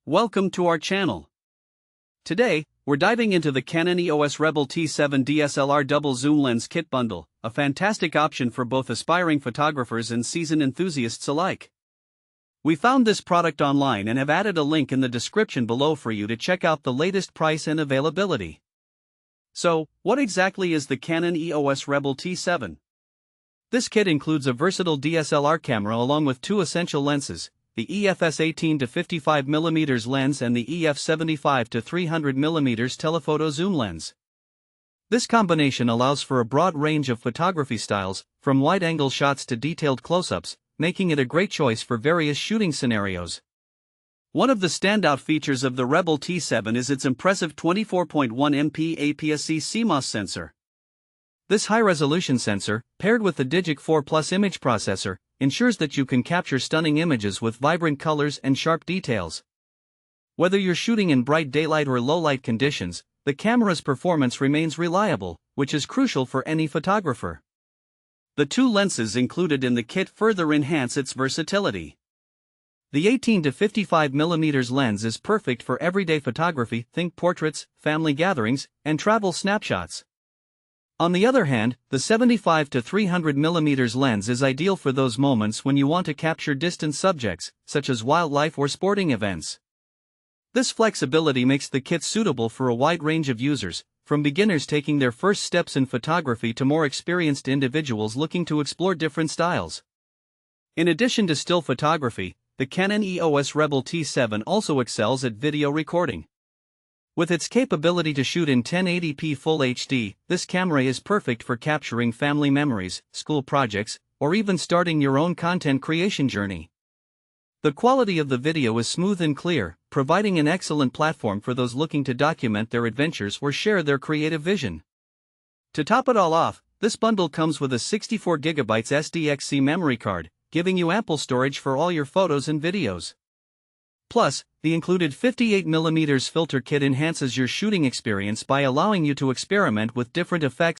Welcome to our channel. Today, we're diving into the Canon EOS Rebel T7 DSLR double zoom lens kit bundle, a fantastic option for both aspiring photographers and seasoned enthusiasts alike. We found this product online and have added a link in the description below for you to check out the latest price and availability. So, what exactly is the Canon EOS Rebel T7? This kit includes a versatile DSLR camera along with two essential lenses, the EFS 18-55mm lens and the EF 75-300mm telephoto zoom lens. This combination allows for a broad range of photography styles, from wide-angle shots to detailed close-ups, making it a great choice for various shooting scenarios. One of the standout features of the Rebel T7 is its impressive 24.1 MP APS-C CMOS sensor. This high-resolution sensor, paired with the Digic 4 Plus image processor, ensures that you can capture stunning images with vibrant colors and sharp details. Whether you're shooting in bright daylight or low-light conditions, the camera's performance remains reliable, which is crucial for any photographer. The two lenses included in the kit further enhance its versatility. The 18-55mm lens is perfect for everyday photography, think portraits, family gatherings, and travel snapshots. On the other hand, the 75-300mm lens is ideal for those moments when you want to capture distant subjects, such as wildlife or sporting events. This flexibility makes the kit suitable for a wide range of users, from beginners taking their first steps in photography to more experienced individuals looking to explore different styles. In addition to still photography, the Canon EOS Rebel T7 also excels at video recording. With its capability to shoot in 1080p Full HD, this camera is perfect for capturing family memories, school projects, or even starting your own content creation journey. The quality of the video is smooth and clear, providing an excellent platform for those looking to document their adventures or share their creative vision. To top it all off, this bundle comes with a 64GB SDXC memory card, giving you ample storage for all your photos and videos. Plus, the included 58mm filter kit enhances your shooting experience by allowing you to experiment with different effects